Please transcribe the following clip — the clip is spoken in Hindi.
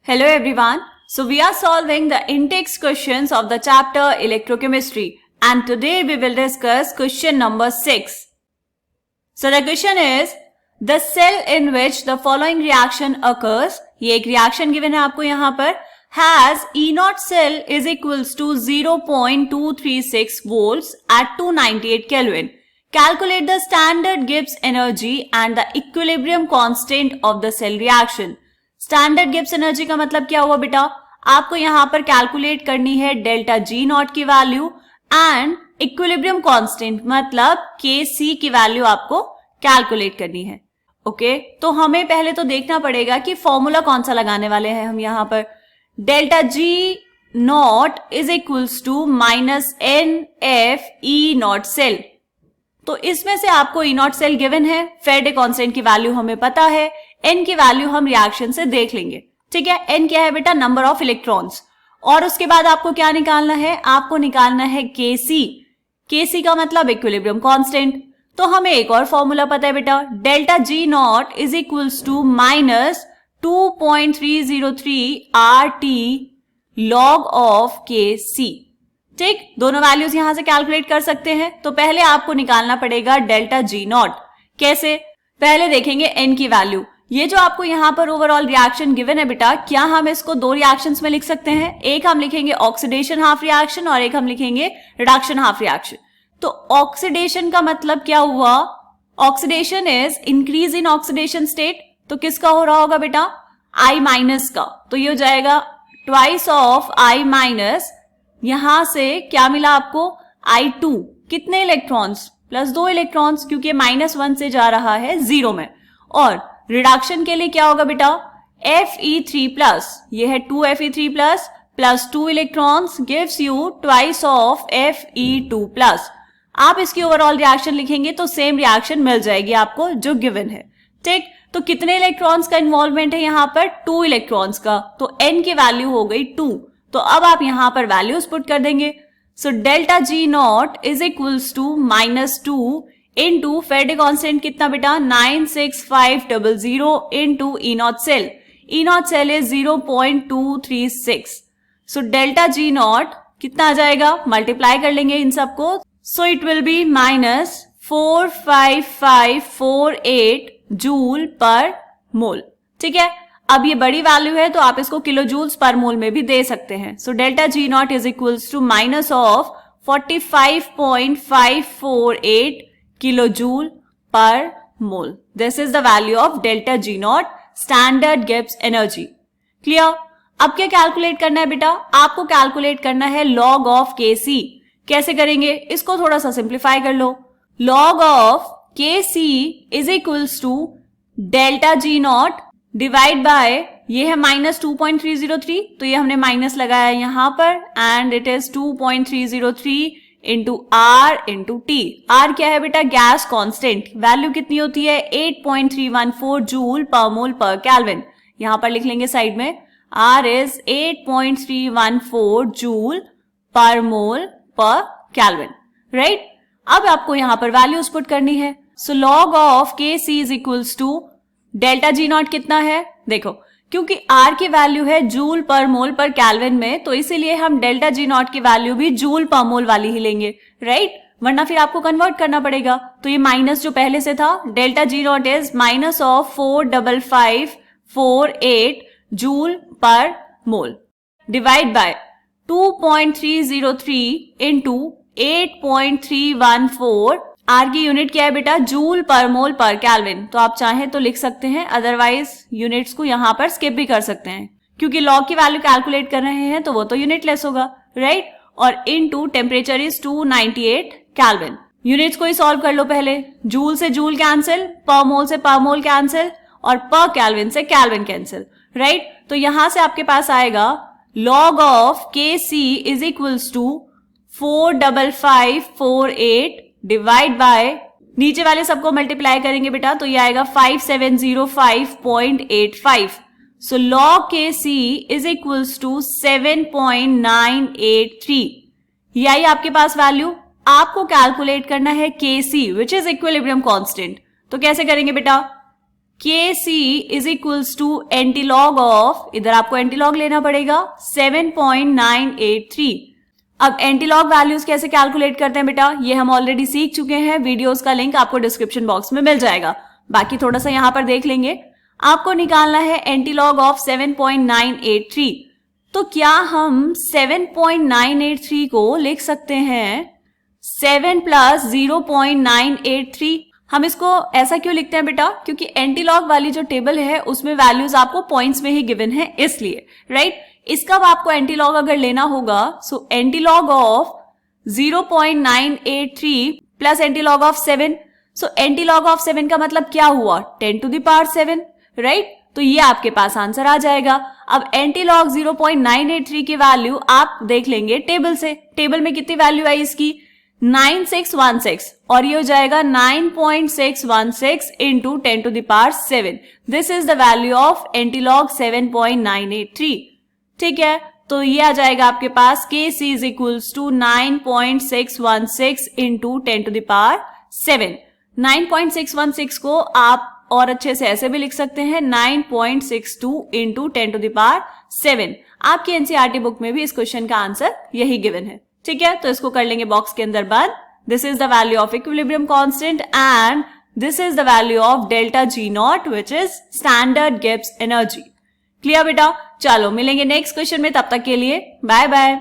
Hello everyone. So we are solving the in-text questions of the chapter Electrochemistry and today we will discuss question number 6. So the question is the cell in which the following reaction occurs. ये एक reaction given है आपको यहाँ पर has E0 cell is equals to 0.236 volts at 298 Kelvin. Calculate the standard Gibbs energy and the equilibrium constant of the cell reaction. Standard Gibbs energy का मतलब क्या हुआ बेटा, आपको यहां पर कैलकुलेट करनी है डेल्टा जी नॉट की वैल्यू एंड इक्विलिब्रियम कांस्टेंट मतलब के सी की वैल्यू आपको कैलकुलेट करनी है। ओके, तो हमें पहले तो देखना पड़ेगा कि फॉर्मूला कौन सा लगाने वाले हैं हम यहां पर। Delta G naught is equals to minus N F E naught cell. तो इसमें से आपको ई नॉट सेल गिवन है, फेराडे कांस्टेंट की वैल्यू हमें पता है, एन की वैल्यू हम रिएक्शन से देख लेंगे। ठीक है, एन क्या है बेटा, नंबर ऑफ इलेक्ट्रॉन्स। और उसके बाद आपको क्या निकालना है, आपको निकालना है के सी। के सी का मतलब इक्विलिब्रियम कांस्टेंट। तो हमें एक और फॉर्मूला पता है बेटा, delta G naught is equals to minus 2.303 R T log of K C. ठीक, दोनों वैल्यूज यहां से कैलकुलेट कर सकते हैं। तो पहले आपको निकालना पड़ेगा डेल्टा जी नॉट। कैसे, पहले देखेंगे एन की वैल्यू। ये जो आपको यहाँ पर ओवरऑल रिएक्शन गिवन है बेटा, क्या हम इसको दो रिएक्शंस में लिख सकते हैं? एक हम लिखेंगे ऑक्सीडेशन हाफ रिएक्शन और एक हम लिखेंगे रिडक्शन हाफ रिएक्शन। तो ऑक्सीडेशन का मतलब क्या हुआ, oxidation is increase in oxidation state. तो किसका हो रहा होगा बेटा, आई माइनस का। तो ये हो जाएगा ट्वाइस ऑफ आई माइनस, यहां से क्या मिला आपको, I2। कितने इलेक्ट्रॉन्स, प्लस 2 इलेक्ट्रॉन्स, क्योंकि -1 से जा रहा है 0 में। और रिडक्शन के लिए क्या होगा बेटा, Fe3 प्लस, ये है 2Fe3 plus 2 electrons gives you twice of Fe2 plus. आप इसकी ओवरऑल रिएक्शन लिखेंगे तो सेम रिएक्शन मिल जाएगी आपको जो गिवन है। ठीक, तो कितने इलेक्ट्रॉन्स का इन्वॉल्वमेंट है यहाँ पर, 2 इलेक्ट्रॉन्स का। तो n की वैल्यू हो गई 2। तो अब आप यहां पर वैल्यूज पुट कर देंगे। So delta G naught is equals to -2 into Faraday constant कितना बेटा, 96500 into E naught cell. E naught cell is 0.236। So delta G naught कितना आ जाएगा, मल्टीप्लाई कर लेंगे इन सबको। So it will be -45548 joule per mole. ठीक है, अब ये बड़ी वैल्यू है तो आप इसको किलो जूल्स पर मोल में भी दे सकते हैं। So delta G naught is equals to minus of 45.548 kilo joule per mole. This is the value of delta G naught, standard Gibbs energy. Clear. अब क्या कैलकुलेट करना है बेटा, आपको कैलकुलेट करना है लॉग ऑफ के सी। कैसे करेंगे, इसको थोड़ा सा सिंप्लीफाई कर लो। Log of K C is equals to delta G naught divide by, ये है -2.303, तो ये हमने माइनस लगाया यहां पर, and it is 2.303 into R into T. R क्या है बेटा, गैस कांस्टेंट, वैल्यू कितनी होती है 8.314 जूल पर मोल पर केल्विन। यहां पर लिख लेंगे साइड में, आर इज 8.314 जूल पर मोल पर केल्विन। राइट, अब आपको यहां पर वैल्यूज पुट करनी है। सो log of K C is equals to delta G naught कितना है, देखो क्योंकि R की वैल्यू है जूल पर मोल पर केल्विन में, तो इसीलिए हम डेल्टा जी नॉट की वैल्यू भी जूल पर मोल वाली ही लेंगे। राइट, वरना फिर आपको कन्वर्ट करना पड़ेगा। तो ये माइनस जो पहले से था, delta G naught is minus of 45548 joule per mole divide by 2.303 into 8.314। R की यूनिट क्या है बेटा, जूल पर मोल पर केल्विन। तो आप चाहें तो लिख सकते हैं, अदरवाइज यूनिट्स को यहां पर स्किप भी कर सकते हैं, क्योंकि लॉग की वैल्यू कैलकुलेट कर रहे हैं तो वो तो यूनिटलेस होगा। राइट, और into temperature is 298 kelvin. Units को ही सॉल्व कर लो पहले, जूल से जूल कैंसिल, पर मोल से पर मोल कैंसिल, और पर केल्विन से केल्विन कैंसिल। राइट, तो यहां से आपके पास आएगा log of K C is equals to 45548 divide by, नीचे वाले सबको मल्टीप्लाई करेंगे बेटा तो ये आएगा 5705.85। सो लॉग के सी इज इक्वल्स टू 7.983। ये आई आपके पास वैल्यू। आपको कैलकुलेट करना है K C which is equilibrium constant. तो कैसे करेंगे बेटा, Kc is equals to antilog of, इधर आपको एंटीलॉग लेना पड़ेगा 7.983। अब एंटीलॉग वैल्यूज कैसे कैलकुलेट करते हैं बेटा, ये हम ऑलरेडी सीख चुके हैं, वीडियोस का लिंक आपको डिस्क्रिप्शन बॉक्स में मिल जाएगा। बाकी थोड़ा सा यहां पर देख लेंगे। आपको निकालना है एंटीलॉग ऑफ 7.983। तो क्या हम 7.983 को लिख सकते हैं 7 प्लस 0.983? हम इसको ऐसा क्यों लिखते हैं बेटा, क्योंकि एंटीलॉग वाली जो टेबल है उसमें वैल्यूज आपको पॉइंट्स में ही गिवन है, इसलिए राइट। इसका आपको एंटीलॉग अगर लेना होगा, so antilog of 0.983 plus antilog of 7, so antilog of 7 का मतलब क्या हुआ, 10 टू द पावर 7, राइट। तो ये आपके पास आंसर आ जाएगा। अब एंटीलॉग 0.983 की वैल्यू आप देख लेंगे टेबल से, टेबल में कितनी वैल्यू आई इसकी 9616, और ये हो जाएगा 9.616 into 10 to the power 7। This is the value of antilog 7.983। ठीक है, तो ये आ जाएगा आपके पास Kc is equals to 9.616 into 10 to the power 7। 9.616 को आप और अच्छे से ऐसे भी लिख सकते हैं 9.62 इंटू 10 टू द पावर 7। आपकी एनसीईआरटी बुक में भी इस क्वेश्चन का आंसर यही गिवन है। ठीक है, तो इसको कर लेंगे बॉक्स के अंदर बंद। This is the value of equilibrium constant and this is the value of delta G not which is standard Gibbs energy. Clear बेटा, चलो मिलेंगे नेक्स्ट क्वेश्चन में, तब तक के लिए बाय बाय।